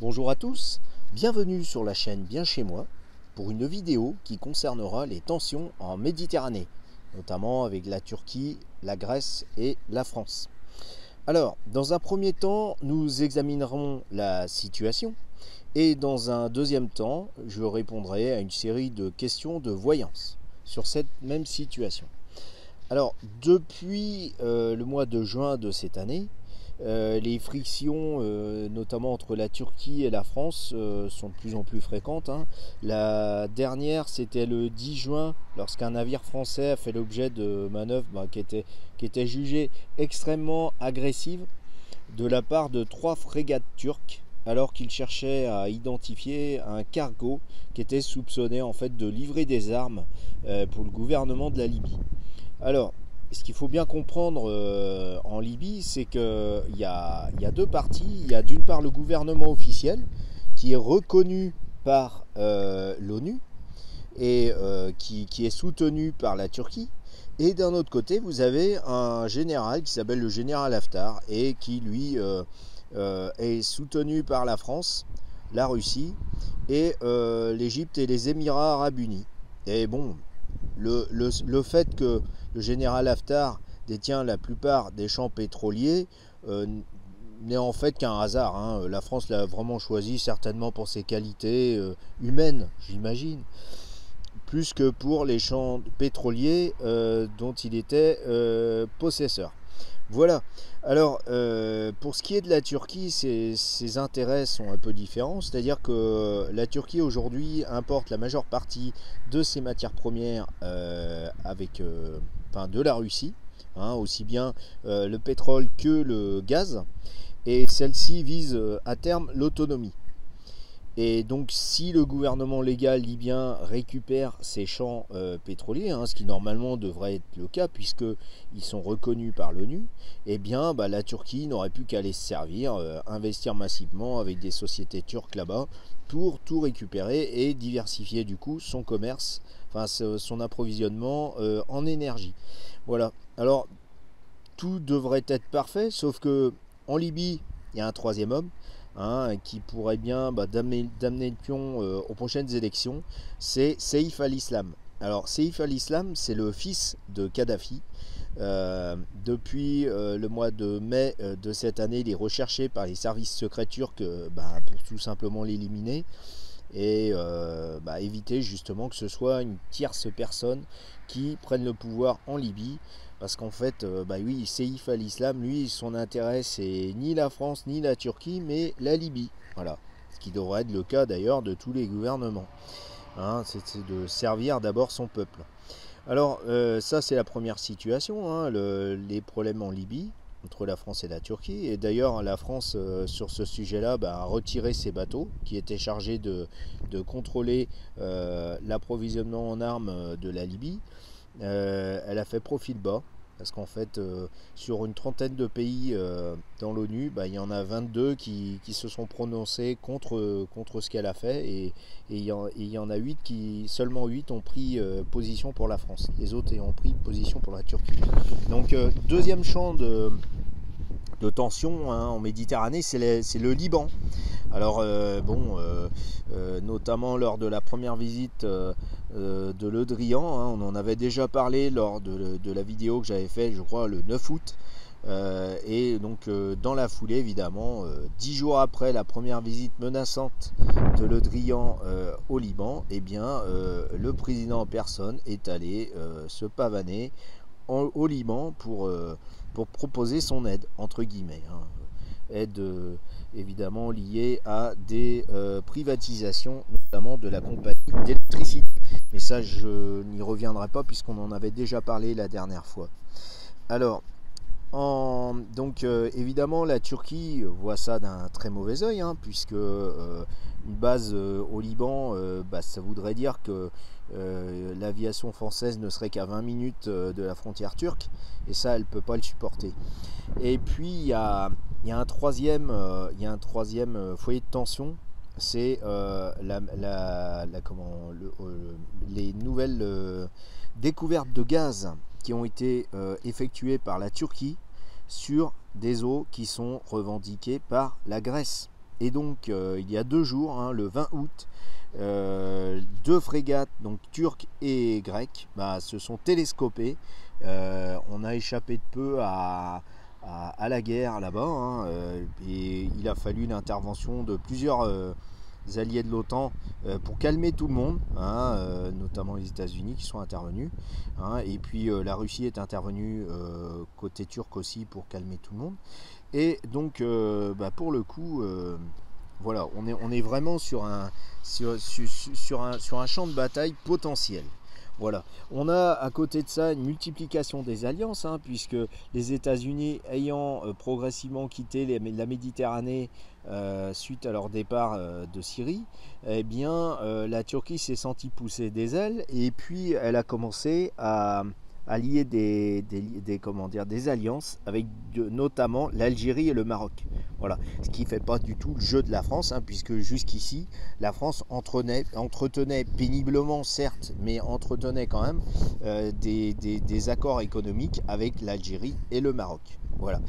Bonjour à tous, bienvenue sur la chaîne Bien Chez Moi pour une vidéo qui concernera les tensions en Méditerranée, notamment avec la Turquie, la Grèce et la France. Alors, dans un premier temps, nous examinerons la situation et dans un deuxième temps, je répondrai à une série de questions de voyance sur cette même situation. Alors, depuis le mois de juin de cette année, les frictions, notamment entre la Turquie et la France, sont de plus en plus fréquentes. La dernière, c'était le 10 juin, lorsqu'un navire français a fait l'objet de manœuvres qui étaient jugées extrêmement agressives de la part de 3 frégates turques, alors qu'ils cherchaient à identifier un cargo qui était soupçonné en fait de livrer des armes pour le gouvernement de la Libye. Alors, ce qu'il faut bien comprendre en Libye, c'est qu'il y a deux parties. Il y a d'une part le gouvernement officiel, qui est reconnu par l'ONU et qui est soutenu par la Turquie. Et d'un autre côté, vous avez un général qui s'appelle le général Haftar et qui, lui, est soutenu par la France, la Russie et l'Égypte et les Émirats arabes unis. Et bon, le fait que le général Haftar détient la plupart des champs pétroliers n'est en fait qu'un hasard. La France l'a vraiment choisi certainement pour ses qualités humaines, j'imagine, plus que pour les champs pétroliers dont il était possesseur. Voilà. Alors, pour ce qui est de la Turquie, ses intérêts sont un peu différents. C'est-à-dire que la Turquie aujourd'hui importe la majeure partie de ses matières premières de la Russie, aussi bien le pétrole que le gaz. Et celle-ci vise à terme l'autonomie. Et donc si le gouvernement légal libyen récupère ces champs pétroliers, ce qui normalement devrait être le cas puisqu'ils sont reconnus par l'ONU, eh bien la Turquie n'aurait plus qu'à les servir, investir massivement avec des sociétés turques là-bas pour tout récupérer et diversifier du coup son commerce, son approvisionnement en énergie. Voilà, alors tout devrait être parfait, sauf que en Libye, il y a un troisième homme, qui pourrait bien d'amener le pion aux prochaines élections, c'est Saïf al-Islam. Alors Saïf al-Islam, c'est le fils de Kadhafi. Depuis le mois de mai de cette année, il est recherché par les services secrets turcs pour tout simplement l'éliminer et éviter justement que ce soit une tierce personne qui prenne le pouvoir en Libye. Parce qu'en fait, oui, Saïf al-Islam, lui, son intérêt, c'est ni la France ni la Turquie, mais la Libye. Voilà. Ce qui devrait être le cas d'ailleurs de tous les gouvernements. C'est de servir d'abord son peuple. Alors, ça, c'est la première situation, les problèmes en Libye, entre la France et la Turquie. Et d'ailleurs, la France, sur ce sujet-là, a retiré ses bateaux qui étaient chargés de contrôler l'approvisionnement en armes de la Libye. Elle a fait profil bas parce qu'en fait sur une trentaine de pays dans l'ONU, il y en a 22 qui se sont prononcés contre ce qu'elle a fait et il y en a seulement 8 ont pris position pour la France, les autres ont pris position pour la Turquie. Donc deuxième champ de tension en Méditerranée, c'est le Liban. Alors notamment lors de la première visite de Le Drian, on en avait déjà parlé lors de la vidéo que j'avais fait, je crois, le 9 août. Et donc dans la foulée, évidemment, 10 jours après la première visite menaçante de Le Drian au Liban, le président en personne est allé se pavaner au Liban pour proposer son aide, entre guillemets. Aide évidemment liée à des privatisations, notamment de la compagnie d'électricité. Mais ça, je n'y reviendrai pas puisqu'on en avait déjà parlé la dernière fois. Alors, évidemment, la Turquie voit ça d'un très mauvais œil, puisque une base au Liban, ça voudrait dire que l'aviation française ne serait qu'à 20 minutes de la frontière turque, et ça, elle ne peut pas le supporter. Et puis, il y a un troisième foyer de tension, c'est les nouvelles découvertes de gaz qui ont été effectuées par la Turquie sur des eaux qui sont revendiquées par la Grèce. Et donc il y a 2 jours, hein, le 20 août, 2 frégates, donc turques et grecques, se sont télescopées. On a échappé de peu à la guerre là-bas, hein, et il a fallu l'intervention de plusieurs alliés de l'OTAN pour calmer tout le monde, hein, notamment les États-Unis qui sont intervenus, hein, et puis la Russie est intervenue côté turc aussi pour calmer tout le monde. Et donc pour le coup, voilà, on est vraiment sur un champ de bataille potentiel. Voilà. On a à côté de ça une multiplication des alliances, hein, puisque les États-Unis ayant progressivement quitté la Méditerranée suite à leur départ de Syrie, eh bien la Turquie s'est sentie pousser des ailes et puis elle a commencé à lier des alliances avec notamment l'Algérie et le Maroc. Voilà. Ce qui ne fait pas du tout le jeu de la France, hein, puisque jusqu'ici la France entretenait péniblement, certes, mais entretenait quand même des accords économiques avec l'Algérie et le Maroc. Voilà.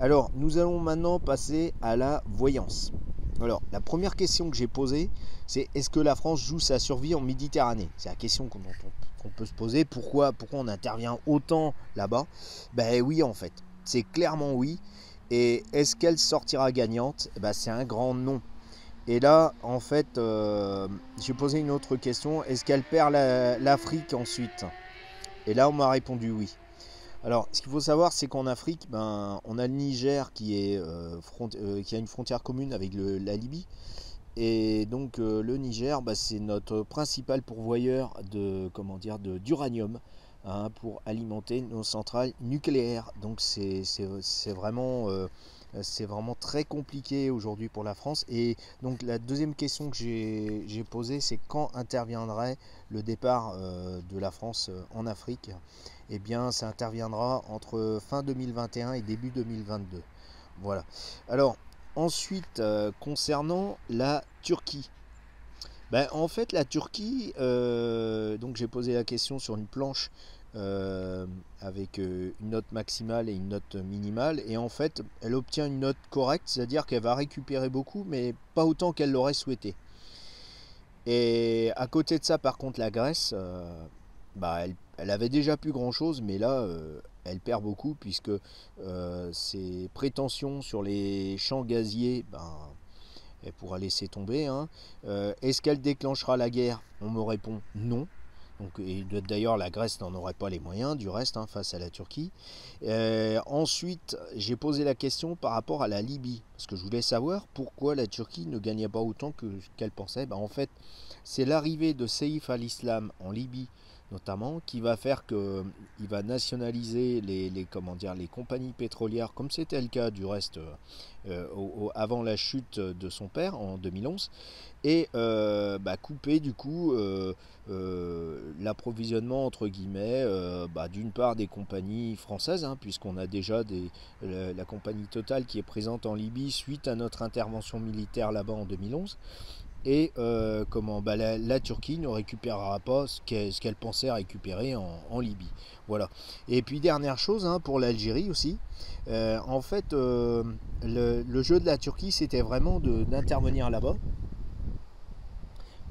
Alors, nous allons maintenant passer à la voyance. Alors, la première question que j'ai posée, c'est est-ce que la France joue sa survie en Méditerranée? C'est la question qu'on peut se poser. Pourquoi on intervient autant là-bas? Ben oui, en fait. C'est clairement oui. Et est-ce qu'elle sortira gagnante? C'est un grand non. Et là, en fait, j'ai posé une autre question. Est-ce qu'elle perd l'Afrique ensuite? Et là, on m'a répondu oui. Alors, ce qu'il faut savoir, c'est qu'en Afrique, on a le Niger qui a une frontière commune avec la Libye. Et donc, le Niger, c'est notre principal pourvoyeur d'uranium, hein, pour alimenter nos centrales nucléaires. Donc, c'est vraiment très compliqué aujourd'hui pour la France. Et donc la deuxième question que j'ai posée, c'est quand interviendrait le départ de la France en Afrique? Eh bien, ça interviendra entre fin 2021 et début 2022. Voilà. Alors, ensuite, concernant la Turquie. En fait, la Turquie, donc j'ai posé la question sur une planche avec une note maximale et une note minimale, et en fait elle obtient une note correcte, c'est-à-dire qu'elle va récupérer beaucoup mais pas autant qu'elle l'aurait souhaité. Et à côté de ça, par contre, la Grèce, elle avait déjà plus grand chose, mais là elle perd beaucoup, puisque ses prétentions sur les champs gaziers, elle pourra laisser tomber, hein. Est-ce qu'elle déclenchera la guerre? On me répond non. Donc, et d'ailleurs, la Grèce n'en aurait pas les moyens, du reste, hein, face à la Turquie. Ensuite, j'ai posé la question par rapport à la Libye, parce que je voulais savoir pourquoi la Turquie ne gagnait pas autant qu'elle pensait. En fait, c'est l'arrivée de Saïf al-Islam en Libye, notamment, qui va faire qu'il va nationaliser les compagnies pétrolières, comme c'était le cas du reste avant la chute de son père en 2011, et couper du coup l'approvisionnement entre guillemets d'une part des compagnies françaises, hein, puisqu'on a déjà la compagnie Total qui est présente en Libye suite à notre intervention militaire là-bas en 2011. Et la Turquie ne récupérera pas ce qu'elle pensait récupérer en Libye. Voilà. Et puis dernière chose, hein, pour l'Algérie aussi, en fait le jeu de la Turquie, c'était vraiment d'intervenir là-bas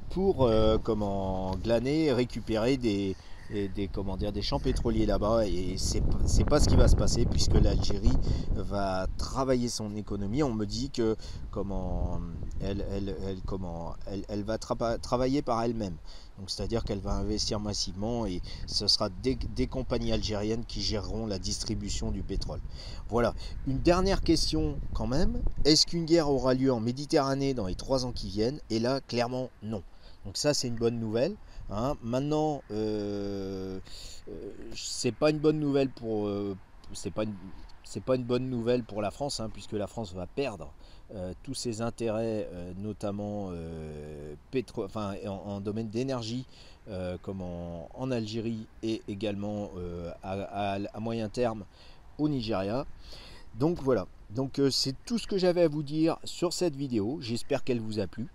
pour glaner, récupérer des champs pétroliers là-bas, et c'est pas ce qui va se passer, puisque l'Algérie va travailler son économie. On me dit que elle va travailler par elle-même. Donc c'est-à-dire qu'elle va investir massivement, et ce sera des compagnies algériennes qui géreront la distribution du pétrole. Voilà. Une dernière question quand même. Est-ce qu'une guerre aura lieu en Méditerranée dans les 3 ans qui viennent? Et là, clairement, non. Donc ça, c'est une bonne nouvelle, hein. Maintenant, c'est pas une bonne nouvelle pour c'est pas une bonne nouvelle pour la France, hein, puisque la France va perdre tous ses intérêts, notamment en domaine d'énergie, comme en Algérie, et également à moyen terme au Nigeria. Donc voilà. Donc c'est tout ce que j'avais à vous dire sur cette vidéo. J'espère qu'elle vous a plu.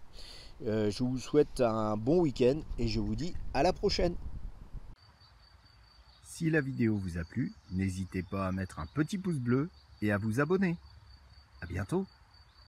Je vous souhaite un bon week-end et je vous dis à la prochaine. Si la vidéo vous a plu, n'hésitez pas à mettre un petit pouce bleu et à vous abonner. À bientôt.